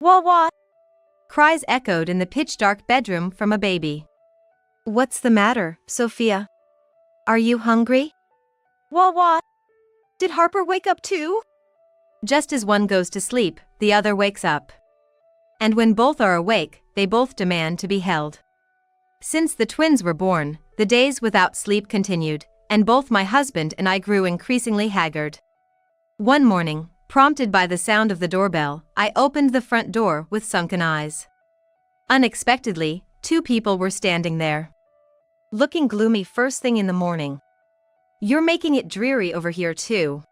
Wah wah! Cries echoed in the pitch-dark bedroom from a baby. What's the matter, Sophia? Are you hungry? Wah wah! Did Harper wake up too? Just as one goes to sleep, the other wakes up. And when both are awake, they both demand to be held. Since the twins were born, the days without sleep continued, and both my husband and I grew increasingly haggard. One morning, prompted by the sound of the doorbell, I opened the front door with sunken eyes. Unexpectedly, two people were standing there, looking gloomy first thing in the morning. You're making it dreary over here too.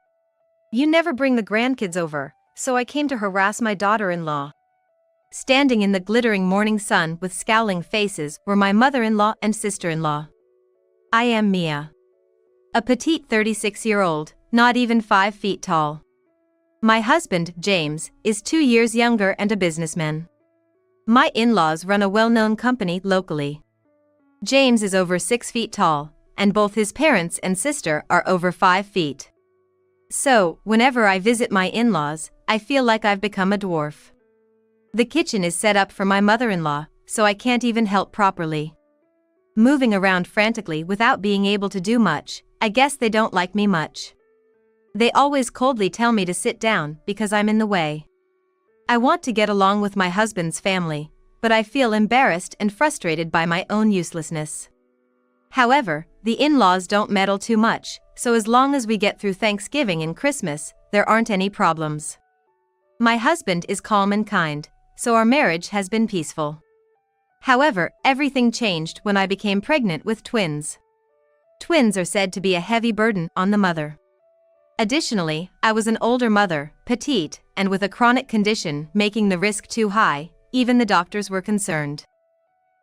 You never bring the grandkids over, so I came to harass my daughter-in-law. Standing in the glittering morning sun with scowling faces were my mother-in-law and sister-in-law. I am Mia, a petite 36-year-old, not even 5 feet tall. My husband, James, is 2 years younger and a businessman. My in-laws run a well-known company locally. James is over 6 feet tall, and both his parents and sister are over 5 feet. So, whenever I visit my in-laws, I feel like I've become a dwarf. The kitchen is set up for my mother-in-law, so I can't even help properly. Moving around frantically without being able to do much, I guess they don't like me much. They always coldly tell me to sit down because I'm in the way. I want to get along with my husband's family, but I feel embarrassed and frustrated by my own uselessness. However, the in-laws don't meddle too much, so as long as we get through Thanksgiving and Christmas, there aren't any problems. My husband is calm and kind, so our marriage has been peaceful. However, everything changed when I became pregnant with twins. Twins are said to be a heavy burden on the mother. Additionally, I was an older mother, petite, and with a chronic condition making the risk too high. Even the doctors were concerned.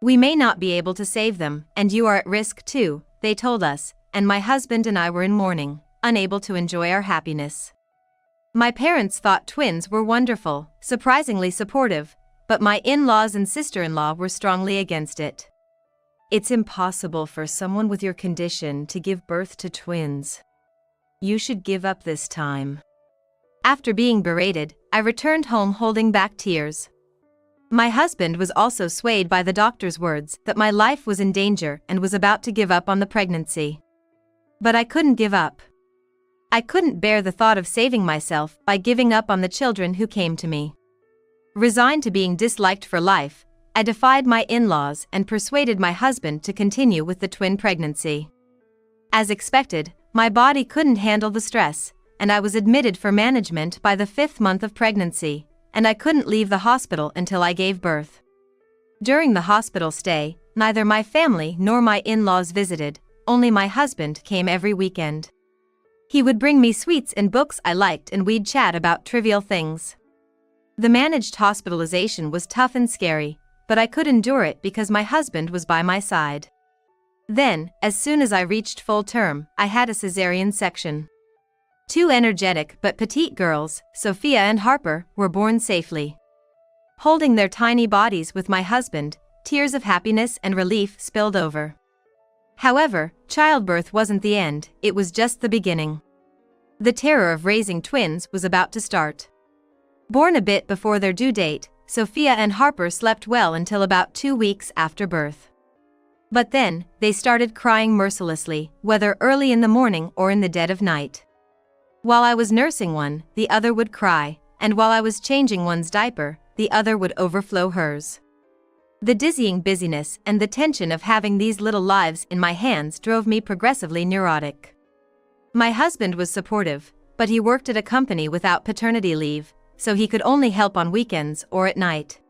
We may not be able to save them, and you are at risk too, they told us, and my husband and I were in mourning, unable to enjoy our happiness. My parents thought twins were wonderful, surprisingly supportive, but my in-laws and sister-in-law were strongly against it. It's impossible for someone with your condition to give birth to twins. You should give up this time. After being berated, I returned home holding back tears. My husband was also swayed by the doctor's words that my life was in danger and was about to give up on the pregnancy. But I couldn't give up. I couldn't bear the thought of saving myself by giving up on the children who came to me. Resigned to being disliked for life, I defied my in-laws and persuaded my husband to continue with the twin pregnancy. As expected, my body couldn't handle the stress, and I was admitted for management by the 5th month of pregnancy, and I couldn't leave the hospital until I gave birth. During the hospital stay, neither my family nor my in-laws visited, only my husband came every weekend. He would bring me sweets and books I liked and we'd chat about trivial things. The managed hospitalization was tough and scary, but I could endure it because my husband was by my side. Then, as soon as I reached full term, I had a cesarean section. 2 energetic but petite girls, Sophia and Harper, were born safely. Holding their tiny bodies with my husband, tears of happiness and relief spilled over. However, childbirth wasn't the end, it was just the beginning. The terror of raising twins was about to start. Born a bit before their due date, Sophia and Harper slept well until about 2 weeks after birth. But then, they started crying mercilessly, whether early in the morning or in the dead of night. While I was nursing one, the other would cry, and while I was changing one's diaper, the other would overflow hers. The dizzying busyness and the tension of having these little lives in my hands drove me progressively neurotic. My husband was supportive, but he worked at a company without paternity leave, so he could only help on weekends or at night.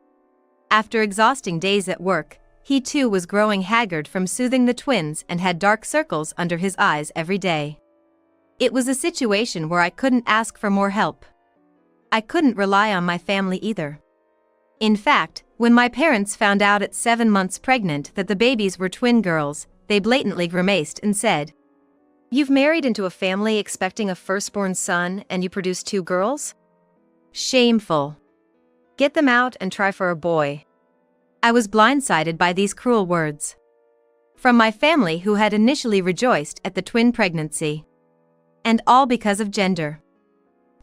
After exhausting days at work, he too was growing haggard from soothing the twins and had dark circles under his eyes every day. It was a situation where I couldn't ask for more help. I couldn't rely on my family either. In fact, when my parents found out at 7 months pregnant that the babies were twin girls, they blatantly grimaced and said, "You've married into a family expecting a firstborn son and you produce 2 girls? Shameful. Get them out and try for a boy." I was blindsided by these cruel words from my family who had initially rejoiced at the twin pregnancy. And all because of gender.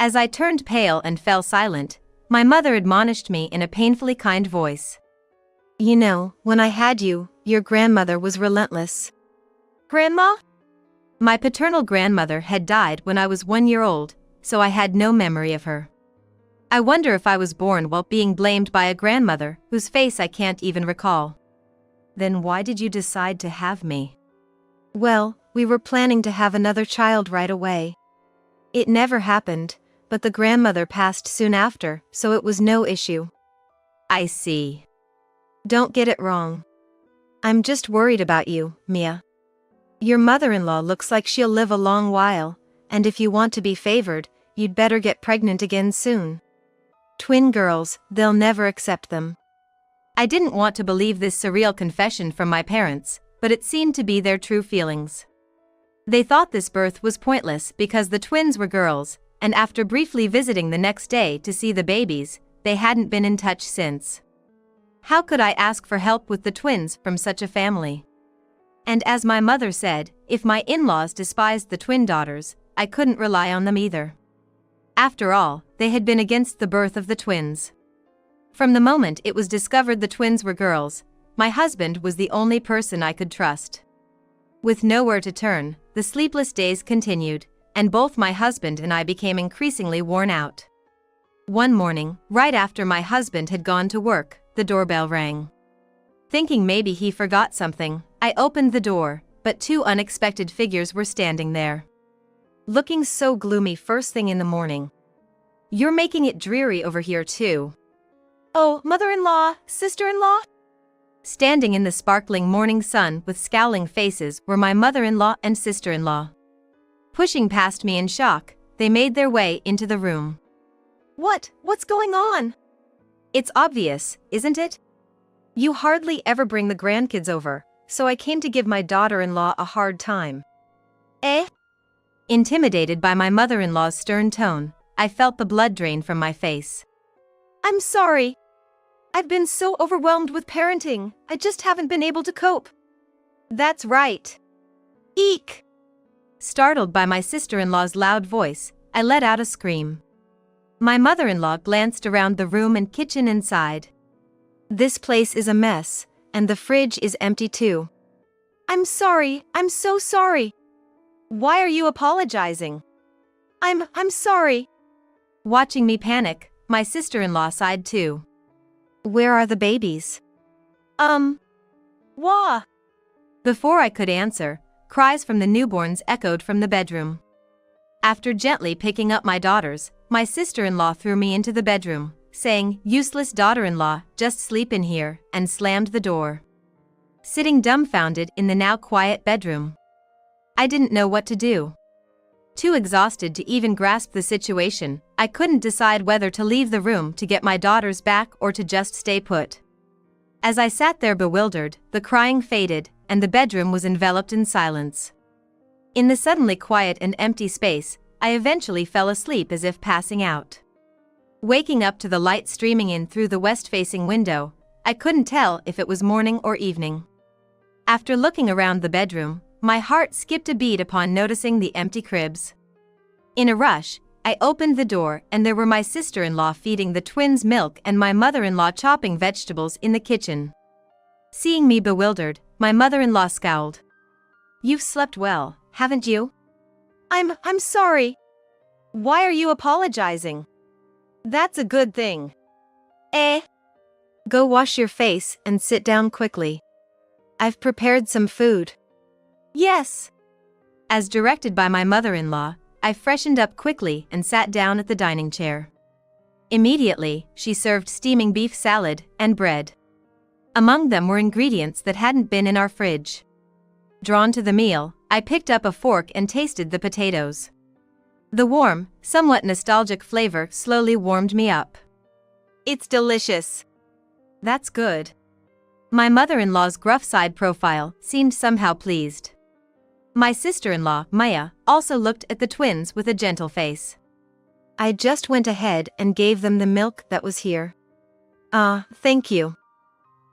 As I turned pale and fell silent, My mother admonished me in a painfully kind voice. You know, when I had you, your grandmother was relentless. Grandma? My paternal grandmother had died when I was 1 year old, so I had no memory of her. I wonder if I was born while being blamed by a grandmother whose face I can't even recall. Then why did you decide to have me? Well, we were planning to have another child right away. It never happened, but the grandmother passed soon after, so it was no issue. I see. Don't get it wrong. I'm just worried about you, Mia. Your mother-in-law looks like she'll live a long while, and if you want to be favored, you'd better get pregnant again soon. Twin girls, they'll never accept them. I didn't want to believe this surreal confession from my parents, but it seemed to be their true feelings. They thought this birth was pointless because the twins were girls, and after briefly visiting the next day to see the babies, they hadn't been in touch since. How could I ask for help with the twins from such a family? And as my mother said, if my in-laws despised the twin daughters, I couldn't rely on them either. After all, they had been against the birth of the twins. From the moment it was discovered the twins were girls, my husband was the only person I could trust. With nowhere to turn, the sleepless days continued, and both my husband and I became increasingly worn out. One morning, right after my husband had gone to work, the doorbell rang. Thinking maybe he forgot something, I opened the door, but two unexpected figures were standing there. Looking so gloomy first thing in the morning. You're making it dreary over here too. Oh, mother-in-law, sister-in-law? Standing in the sparkling morning sun with scowling faces were my mother-in-law and sister-in-law. Pushing past me in shock, they made their way into the room. What's going on? It's obvious, isn't it? You hardly ever bring the grandkids over, so I came to give my daughter-in-law a hard time. Eh? Intimidated by my mother-in-law's stern tone, I felt the blood drain from my face. I'm sorry. I've been so overwhelmed with parenting, I just haven't been able to cope. That's right. Eek! Startled by my sister-in-law's loud voice, I let out a scream. My mother-in-law glanced around the room and kitchen and sighed. This place is a mess, and the fridge is empty too. I'm sorry, I'm so sorry. Why are you apologizing? I'm sorry. Watching me panic, my sister-in-law sighed too. Where are the babies? Wah! Before I could answer, cries from the newborns echoed from the bedroom. After gently picking up my daughters, my sister-in-law threw me into the bedroom, saying, "Useless daughter-in-law, just sleep in here," and slammed the door. Sitting dumbfounded in the now quiet bedroom, I didn't know what to do. Too exhausted to even grasp the situation, I couldn't decide whether to leave the room to get my daughters back or to just stay put. As I sat there bewildered, the crying faded, and the bedroom was enveloped in silence. In the suddenly quiet and empty space, I eventually fell asleep as if passing out. Waking up to the light streaming in through the west-facing window, I couldn't tell if it was morning or evening. After looking around the bedroom, my heart skipped a beat upon noticing the empty cribs. In a rush, I opened the door and there were my sister-in-law feeding the twins milk and my mother-in-law chopping vegetables in the kitchen. Seeing me bewildered, my mother-in-law scowled. "You've slept well, haven't you?" I'm sorry. Why are you apologizing? That's a good thing. Eh? Go wash your face and sit down quickly. I've prepared some food. Yes. As directed by my mother-in-law, I freshened up quickly and sat down at the dining chair. Immediately, she served steaming beef salad and bread. Among them were ingredients that hadn't been in our fridge. Drawn to the meal, I picked up a fork and tasted the potatoes. The warm, somewhat nostalgic flavor slowly warmed me up. It's delicious. That's good. My mother-in-law's gruff side profile seemed somehow pleased. My sister-in-law, Maya, also looked at the twins with a gentle face. I just went ahead and gave them the milk that was here. Thank you.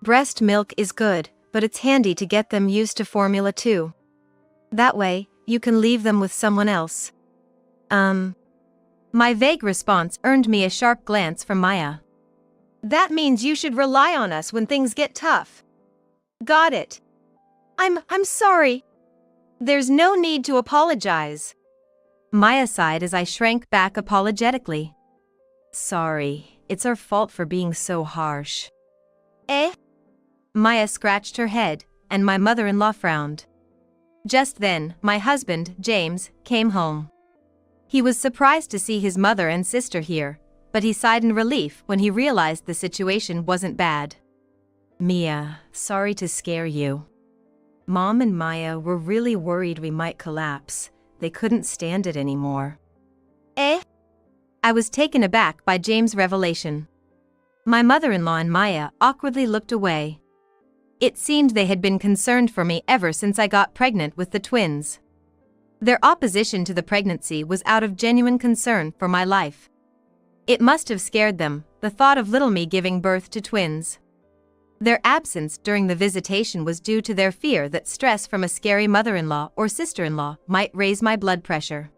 Breast milk is good, but it's handy to get them used to formula too. That way, you can leave them with someone else. My vague response earned me a sharp glance from Maya. That means you should rely on us when things get tough. Got it. I'm sorry. There's no need to apologize. Maya sighed as I shrank back apologetically. Sorry, it's our fault for being so harsh. Eh? Maya scratched her head, and my mother-in-law frowned. Just then, my husband, James, came home. He was surprised to see his mother and sister here, but he sighed in relief when he realized the situation wasn't bad. Mia, sorry to scare you. Mom and Maya were really worried we might collapse. They couldn't stand it anymore. Eh? I was taken aback by James' revelation. My mother-in-law and Maya awkwardly looked away. It seemed they had been concerned for me ever since I got pregnant with the twins. Their opposition to the pregnancy was out of genuine concern for my life. It must have scared them, the thought of little me giving birth to twins. Their absence during the visitation was due to their fear that stress from a scary mother-in-law or sister-in-law might raise my blood pressure.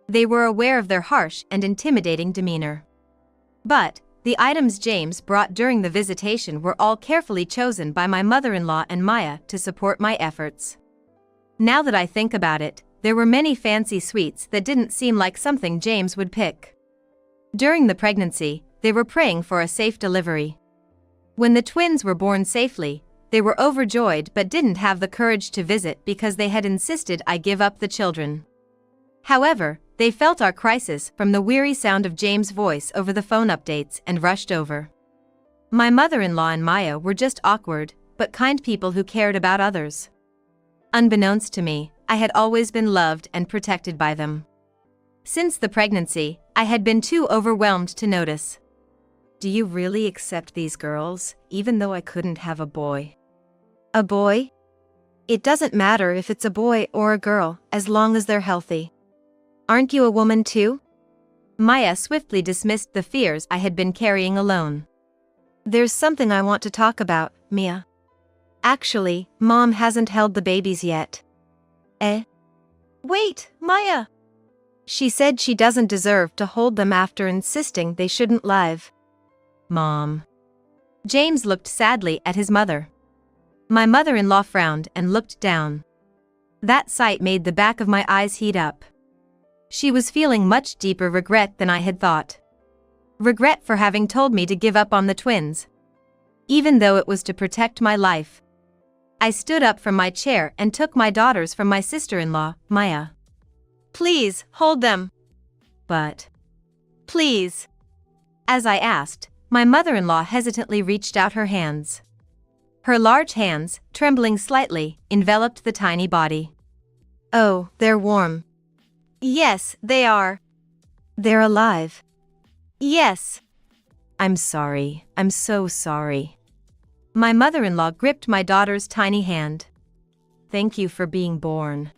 They were aware of their harsh and intimidating demeanor. But the items James brought during the visitation were all carefully chosen by my mother-in-law and Maya to support my efforts. Now that I think about it, there were many fancy sweets that didn't seem like something James would pick. During the pregnancy, they were praying for a safe delivery. When the twins were born safely, they were overjoyed but didn't have the courage to visit because they had insisted I give up the children. However, they felt our crisis from the weary sound of James' voice over the phone updates and rushed over. My mother-in-law and Maya were just awkward, but kind people who cared about others. Unbeknownst to me, I had always been loved and protected by them. Since the pregnancy, I had been too overwhelmed to notice. Do you really accept these girls, even though I couldn't have a boy? A boy? It doesn't matter if it's a boy or a girl, as long as they're healthy. Aren't you a woman too? Maya swiftly dismissed the fears I had been carrying alone. There's something I want to talk about, Mia. Actually, Mom hasn't held the babies yet. Eh? Wait, Maya! She said she doesn't deserve to hold them after insisting they shouldn't live. Mom. James looked sadly at his mother. My mother-in-law frowned and looked down. That sight made the back of my eyes heat up. She was feeling much deeper regret than I had thought. Regret for having told me to give up on the twins. Even though it was to protect my life. I stood up from my chair and took my daughters from my sister-in-law, Maya. Please, hold them. But. Please. As I asked, my mother-in-law hesitantly reached out her hands. Her large hands, trembling slightly, enveloped the tiny body. Oh, they're warm. Yes, they are. They're alive. Yes. I'm sorry, I'm so sorry. My mother-in-law gripped my daughter's tiny hand. Thank you for being born.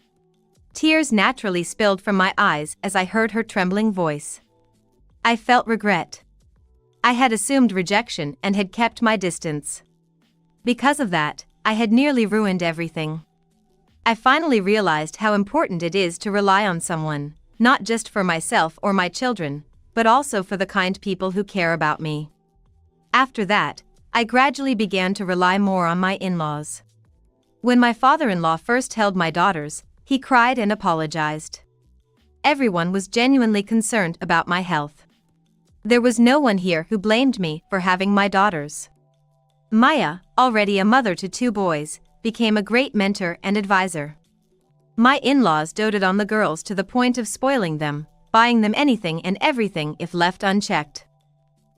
Tears naturally spilled from my eyes as I heard her trembling voice. I felt regret. I had assumed rejection and had kept my distance. Because of that, I had nearly ruined everything. I finally realized how important it is to rely on someone, not just for myself or my children, but also for the kind people who care about me. After that, I gradually began to rely more on my in-laws. When my father-in-law first held my daughters, he cried and apologized. Everyone was genuinely concerned about my health. There was no one here who blamed me for having my daughters. Maya, already a mother to 2 boys, became a great mentor and advisor. My in-laws doted on the girls to the point of spoiling them, buying them anything and everything if left unchecked.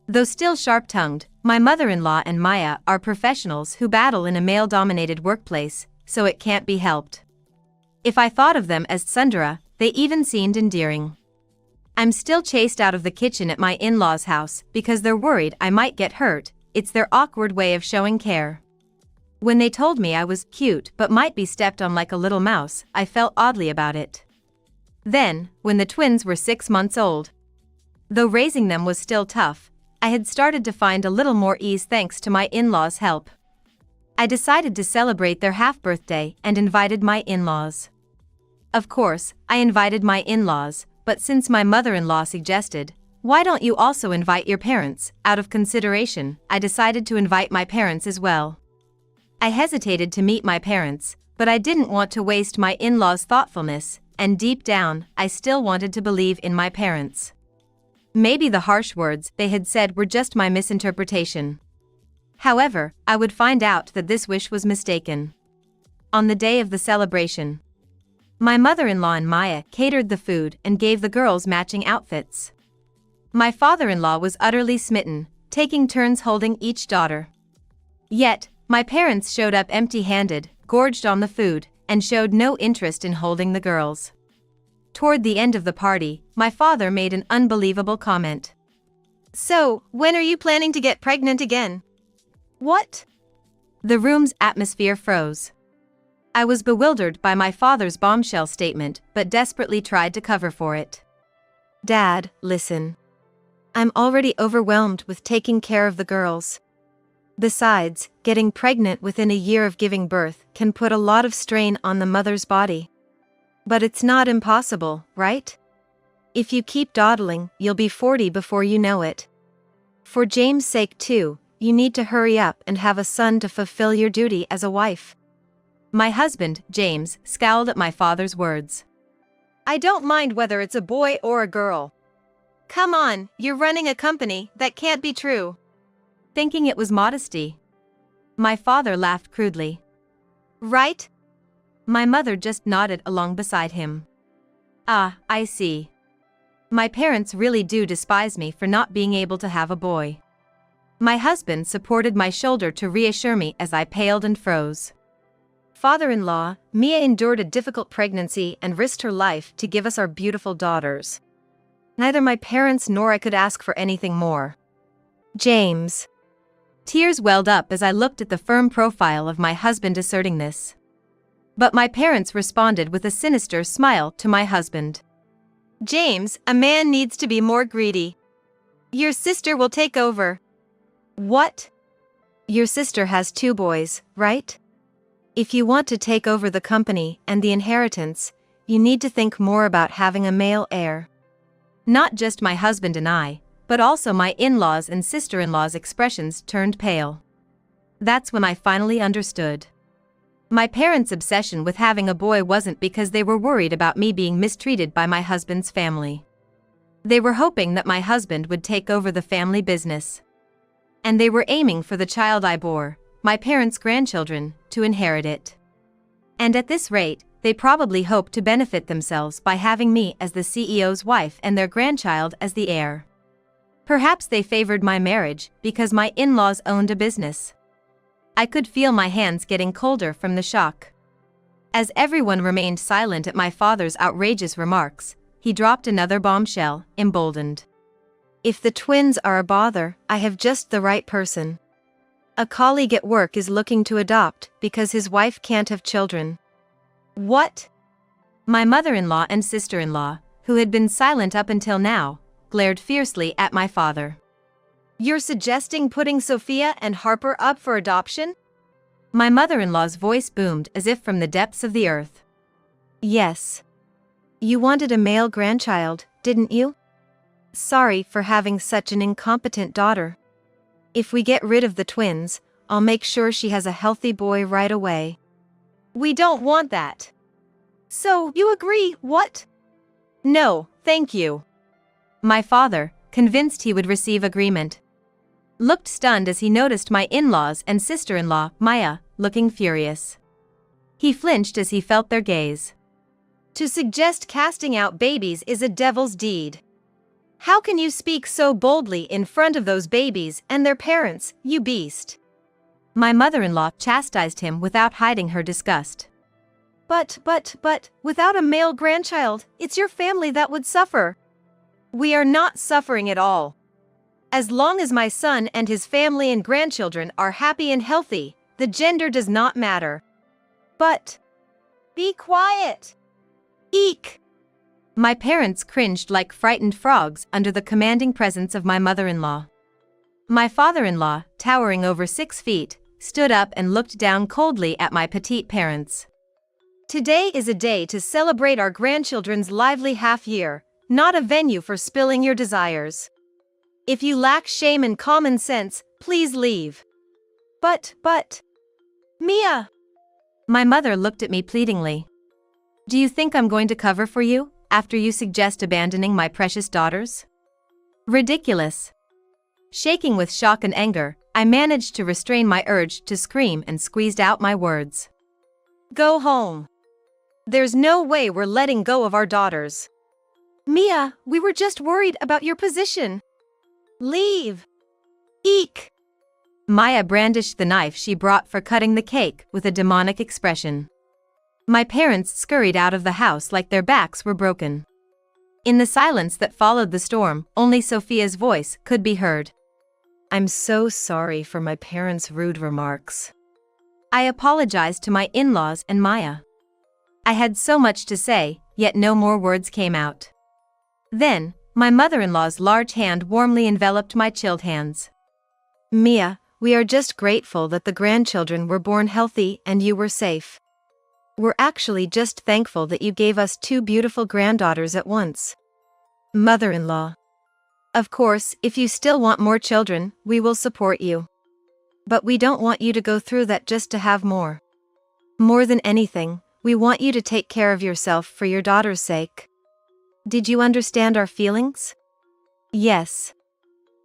Though still sharp-tongued, my mother-in-law and Maya are professionals who battle in a male-dominated workplace, so it can't be helped. If I thought of them as tsundere, they even seemed endearing. I'm still chased out of the kitchen at my in-laws' house because they're worried I might get hurt. It's their awkward way of showing care. When they told me I was cute but might be stepped on like a little mouse, I felt oddly about it. Then, when the twins were 6 months old. Though raising them was still tough, I had started to find a little more ease thanks to my in-laws' help. I decided to celebrate their half-birthday and invited my in-laws. Of course, I invited my in-laws, but since my mother-in-law suggested, "Why don't you also invite your parents?" out of consideration, I decided to invite my parents as well. I hesitated to meet my parents, but I didn't want to waste my in-laws' thoughtfulness, and deep down, I still wanted to believe in my parents. Maybe the harsh words they had said were just my misinterpretation. However, I would find out that this wish was mistaken. On the day of the celebration, my mother-in-law and Maya catered the food and gave the girls matching outfits. My father-in-law was utterly smitten, taking turns holding each daughter. Yet, my parents showed up empty-handed, gorged on the food, and showed no interest in holding the girls. Toward the end of the party, my father made an unbelievable comment. "So, when are you planning to get pregnant again?" "What?" The room's atmosphere froze. I was bewildered by my father's bombshell statement, but desperately tried to cover for it. "Dad, listen. I'm already overwhelmed with taking care of the girls. Besides, getting pregnant within a year of giving birth can put a lot of strain on the mother's body. But it's not impossible, right? If you keep dawdling, you'll be 40 before you know it. For James' sake too, you need to hurry up and have a son to fulfill your duty as a wife." My husband, James, scowled at my father's words. "I don't mind whether it's a boy or a girl. Come on, you're running a company, that can't be true." Thinking it was modesty, my father laughed crudely. "Right?" My mother just nodded along beside him. "Ah, I see. My parents really do despise me for not being able to have a boy." My husband supported my shoulder to reassure me as I paled and froze. "Father-in-law, Mia endured a difficult pregnancy and risked her life to give us our beautiful daughters. Neither my parents nor I could ask for anything more. James." Tears welled up as I looked at the firm profile of my husband asserting this. But my parents responded with a sinister smile to my husband. "James, a man needs to be more greedy. Your sister will take over." "What?" "Your sister has 2 boys, right? If you want to take over the company and the inheritance, you need to think more about having a male heir." Not just my husband and I, but also my in-laws and sister-in-law's expressions turned pale. That's when I finally understood. My parents' obsession with having a boy wasn't because they were worried about me being mistreated by my husband's family. They were hoping that my husband would take over the family business. And they were aiming for the child I bore, my parents' grandchildren, to inherit it. And at this rate, they probably hoped to benefit themselves by having me as the CEO's wife and their grandchild as the heir. Perhaps they favored my marriage because my in-laws owned a business. I could feel my hands getting colder from the shock. As everyone remained silent at my father's outrageous remarks, he dropped another bombshell, emboldened. "If the twins are a bother, I have just the right person. A colleague at work is looking to adopt because his wife can't have children." "What?" My mother-in-law and sister-in-law, who had been silent up until now, glared fiercely at my father. "You're suggesting putting Sophia and Harper up for adoption?" My mother-in-law's voice boomed as if from the depths of the earth. "Yes. You wanted a male grandchild, didn't you? Sorry for having such an incompetent daughter. If we get rid of the twins, I'll make sure she has a healthy boy right away." "We don't want that." "So, you agree, what?" "No, thank you." My father, convinced he would receive agreement, looked stunned as he noticed my in-laws and sister-in-law, Maya, looking furious. He flinched as he felt their gaze. "To suggest casting out babies is a devil's deed. How can you speak so boldly in front of those babies and their parents, you beast?" My mother-in-law chastised him without hiding her disgust. But, without a male grandchild, it's your family that would suffer." "We are not suffering at all. As long as my son and his family and grandchildren are happy and healthy, the gender does not matter." "But..." "Be quiet!" "Eek!" My parents cringed like frightened frogs under the commanding presence of my mother-in-law. My father-in-law, towering over 6 feet, stood up and looked down coldly at my petite parents. "Today is a day to celebrate our grandchildren's lively half-year, not a venue for spilling your desires. If you lack shame and common sense, please leave. But, Mia! My mother looked at me pleadingly. Do you think I'm going to cover for you, after you suggest abandoning my precious daughters? Ridiculous. Shaking with shock and anger, I managed to restrain my urge to scream and squeezed out my words. Go home. There's no way we're letting go of our daughters. Mia, we were just worried about your position. Leave. Eek. Maya brandished the knife she brought for cutting the cake with a demonic expression. My parents scurried out of the house like their backs were broken. In the silence that followed the storm, only Sophia's voice could be heard. I'm so sorry for my parents' rude remarks. I apologized to my in-laws and Maya. I had so much to say, yet no more words came out. Then, my mother-in-law's large hand warmly enveloped my chilled hands. Mia, we are just grateful that the grandchildren were born healthy and you were safe. We're actually just thankful that you gave us 2 beautiful granddaughters at once. Mother-in-law. Of course, if you still want more children, we will support you. But we don't want you to go through that just to have more. More than anything, we want you to take care of yourself for your daughter's sake. Did you understand our feelings? Yes.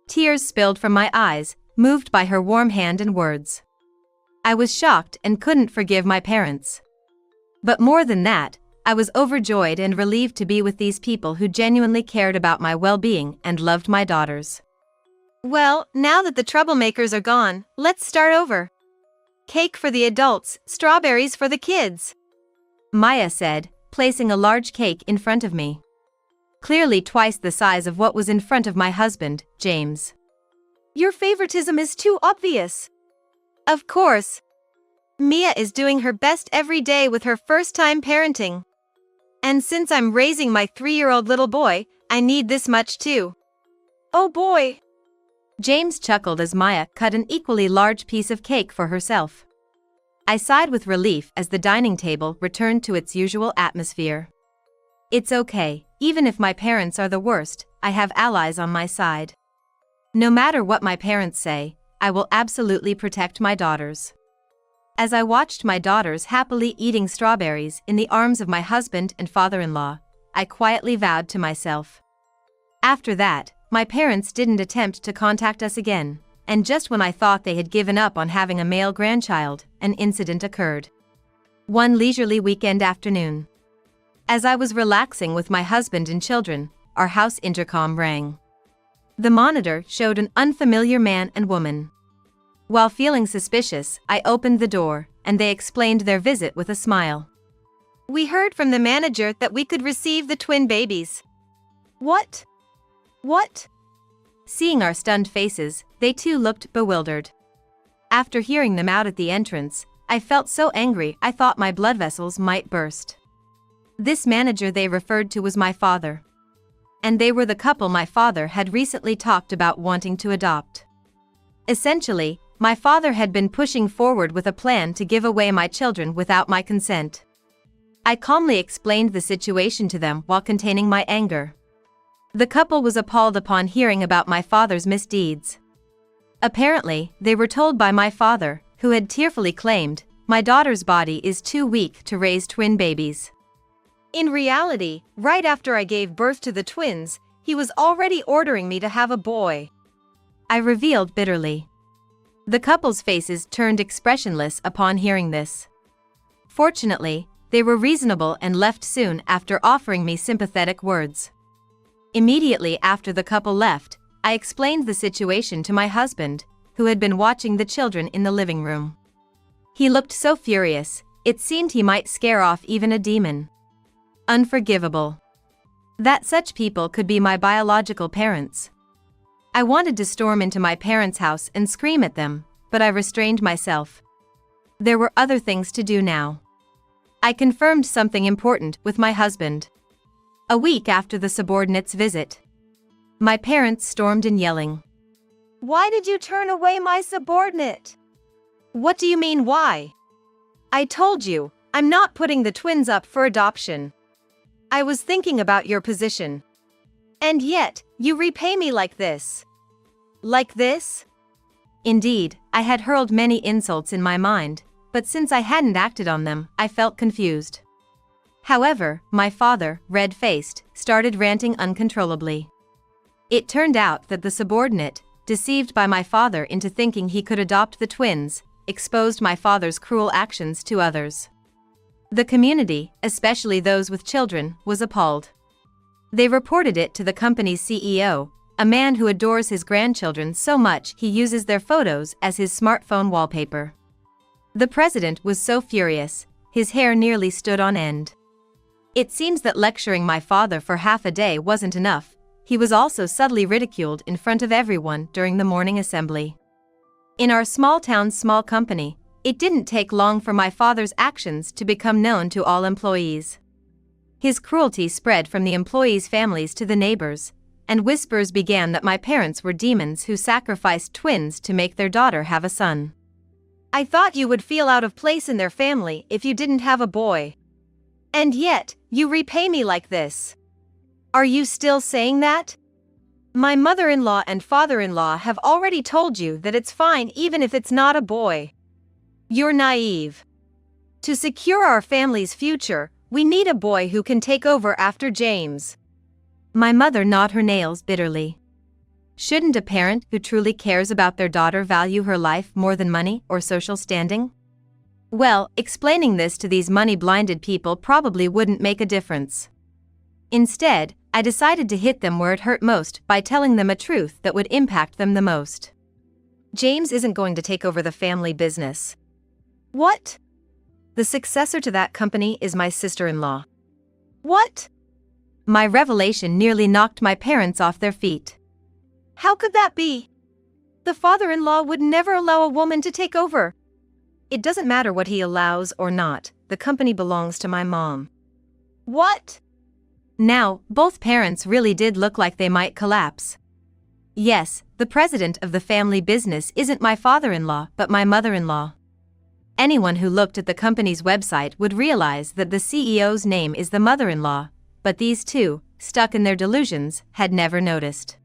Tears spilled from my eyes, moved by her warm hand and words. I was shocked and couldn't forgive my parents. But more than that, I was overjoyed and relieved to be with these people who genuinely cared about my well-being and loved my daughters. Well, now that the troublemakers are gone, let's start over. Cake for the adults, strawberries for the kids. Maya said, placing a large cake in front of me. Clearly twice the size of what was in front of my husband, James. Your favoritism is too obvious. Of course. Mia is doing her best every day with her first-time parenting. And since I'm raising my 3-year-old little boy, I need this much too. Oh boy! James chuckled as Maya cut an equally large piece of cake for herself. I sighed with relief as the dining table returned to its usual atmosphere. It's okay, even if my parents are the worst, I have allies on my side. No matter what my parents say, I will absolutely protect my daughters. As I watched my daughters happily eating strawberries in the arms of my husband and father-in-law, I quietly vowed to myself. After that, my parents didn't attempt to contact us again, and just when I thought they had given up on having a male grandchild, an incident occurred. One leisurely weekend afternoon. As I was relaxing with my husband and children, our house intercom rang. The monitor showed an unfamiliar man and woman. While feeling suspicious, I opened the door, and they explained their visit with a smile. We heard from the manager that we could receive the twin babies. What? What? Seeing our stunned faces, they too looked bewildered. After hearing them out at the entrance, I felt so angry I thought my blood vessels might burst. This manager they referred to was my father. And they were the couple my father had recently talked about wanting to adopt. Essentially, my father had been pushing forward with a plan to give away my children without my consent. I calmly explained the situation to them while containing my anger. The couple was appalled upon hearing about my father's misdeeds. Apparently, they were told by my father, who had tearfully claimed, "My daughter's body is too weak to raise twin babies." In reality, right after I gave birth to the twins, he was already ordering me to have a boy. I revealed bitterly. The couple's faces turned expressionless upon hearing this. Fortunately, they were reasonable and left soon after offering me sympathetic words. Immediately after the couple left, I explained the situation to my husband, who had been watching the children in the living room. He looked so furious, it seemed he might scare off even a demon. Unforgivable. That such people could be my biological parents. I wanted to storm into my parents' house and scream at them, but I restrained myself. There were other things to do now. I confirmed something important with my husband. A week after the subordinate's visit, my parents stormed in yelling. Why did you turn away my subordinate? What do you mean why? I told you, I'm not putting the twins up for adoption. I was thinking about your position. And yet, you repay me like this. Like this? Indeed, I had hurled many insults in my mind, but since I hadn't acted on them, I felt confused. However, my father, red-faced, started ranting uncontrollably. It turned out that the subordinate, deceived by my father into thinking he could adopt the twins, exposed my father's cruel actions to others. The community, especially those with children, was appalled. They reported it to the company's CEO, a man who adores his grandchildren so much he uses their photos as his smartphone wallpaper. The president was so furious, his hair nearly stood on end. It seems that lecturing my father for half a day wasn't enough. He was also subtly ridiculed in front of everyone during the morning assembly. In our small town, small company, it didn't take long for my father's actions to become known to all employees. His cruelty spread from the employees' families to the neighbors, and whispers began that my parents were demons who sacrificed twins to make their daughter have a son. I thought you would feel out of place in their family if you didn't have a boy. And yet, you repay me like this. Are you still saying that? My mother-in-law and father-in-law have already told you that it's fine even if it's not a boy. You're naive. To secure our family's future, we need a boy who can take over after James. My mother gnawed her nails bitterly. Shouldn't a parent who truly cares about their daughter value her life more than money or social standing? Well, explaining this to these money-blinded people probably wouldn't make a difference. Instead, I decided to hit them where it hurt most by telling them a truth that would impact them the most. James isn't going to take over the family business. What? The successor to that company is my sister-in-law. What? My revelation nearly knocked my parents off their feet. How could that be? The father-in-law would never allow a woman to take over. It doesn't matter what he allows or not, the company belongs to my mom. What? Now, both parents really did look like they might collapse. Yes, the president of the family business isn't my father-in-law but my mother-in-law. Anyone who looked at the company's website would realize that the CEO's name is the mother-in-law, but these two, stuck in their delusions, had never noticed.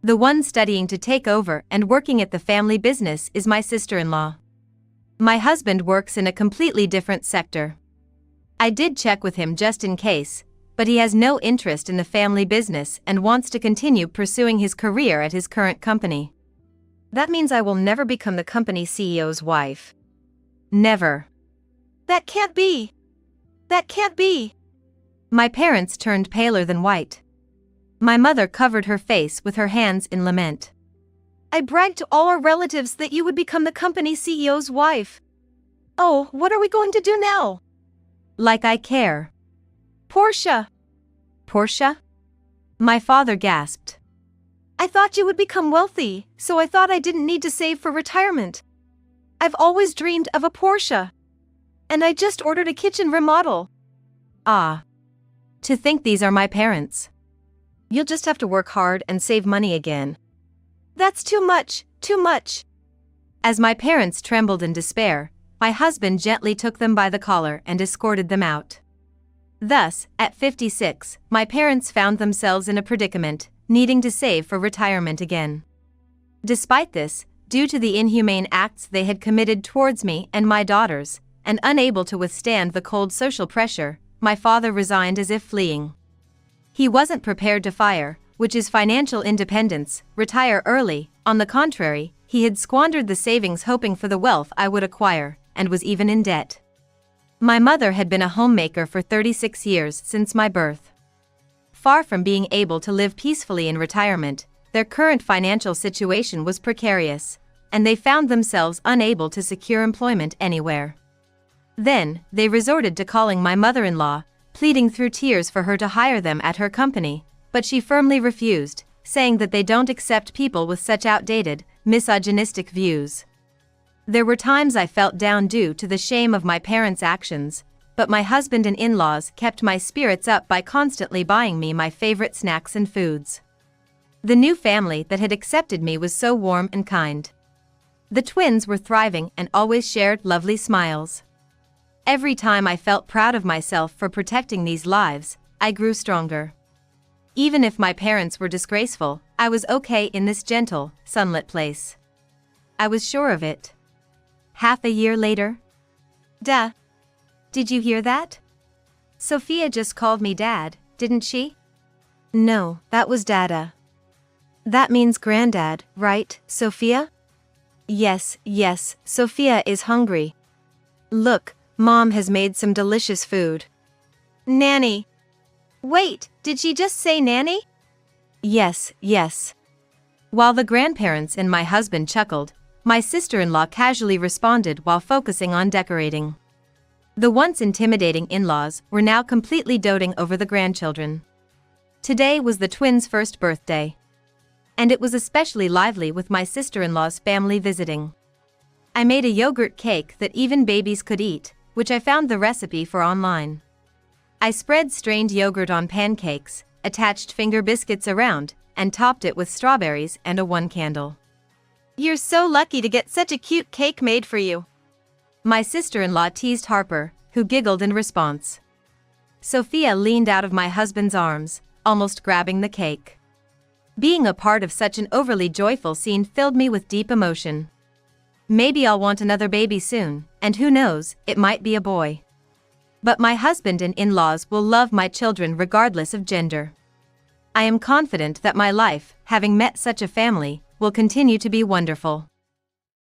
The one studying to take over and working at the family business is my sister-in-law. My husband works in a completely different sector. I did check with him just in case, but he has no interest in the family business and wants to continue pursuing his career at his current company. That means I will never become the company CEO's wife. Never. That can't be. That can't be. My parents turned paler than white. My mother covered her face with her hands in lament. I bragged to all our relatives that you would become the company CEO's wife. Oh, what are we going to do now? Like I care. Portia. Portia? My father gasped. I thought you would become wealthy, so I thought I didn't need to save for retirement. I've always dreamed of a Porsche. And I just ordered a kitchen remodel. Ah. To think these are my parents. You'll just have to work hard and save money again. That's too much, too much. As my parents trembled in despair, my husband gently took them by the collar and escorted them out. Thus, at 56, my parents found themselves in a predicament, needing to save for retirement again. Despite this, due to the inhumane acts they had committed towards me and my daughters, and unable to withstand the cold social pressure, my father resigned as if fleeing. He wasn't prepared to fire, which is financial independence, retire early. On the contrary, he had squandered the savings hoping for the wealth I would acquire, and was even in debt. My mother had been a homemaker for 36 years since my birth. Far from being able to live peacefully in retirement, their current financial situation was precarious, and they found themselves unable to secure employment anywhere. Then, they resorted to calling my mother-in-law, pleading through tears for her to hire them at her company, but she firmly refused, saying that they don't accept people with such outdated, misogynistic views. There were times I felt down due to the shame of my parents' actions, but my husband and in-laws kept my spirits up by constantly buying me my favorite snacks and foods. The new family that had accepted me was so warm and kind. The twins were thriving and always shared lovely smiles. Every time I felt proud of myself for protecting these lives, I grew stronger. Even if my parents were disgraceful, I was okay in this gentle, sunlit place. I was sure of it. Half a year later? Duh. Did you hear that? Sophia just called me Dad, didn't she? No, that was Dada. That means Granddad, right, Sophia? Yes, yes, Sophia is hungry. Look, Mom has made some delicious food. Nanny. Wait, did she just say nanny? Yes, yes. While the grandparents and my husband chuckled, my sister-in-law casually responded while focusing on decorating. The once intimidating in-laws were now completely doting over the grandchildren. Today was the twins' first birthday. And it was especially lively with my sister-in-law's family visiting. I made a yogurt cake that even babies could eat, which I found the recipe for online. I spread strained yogurt on pancakes, attached finger biscuits around, and topped it with strawberries and a one candle. You're so lucky to get such a cute cake made for you. My sister-in-law teased Harper, who giggled in response. Sophia leaned out of my husband's arms, almost grabbing the cake. Being a part of such an overly joyful scene filled me with deep emotion. Maybe I'll want another baby soon, and who knows, it might be a boy. But my husband and in-laws will love my children regardless of gender. I am confident that my life, having met such a family, will continue to be wonderful.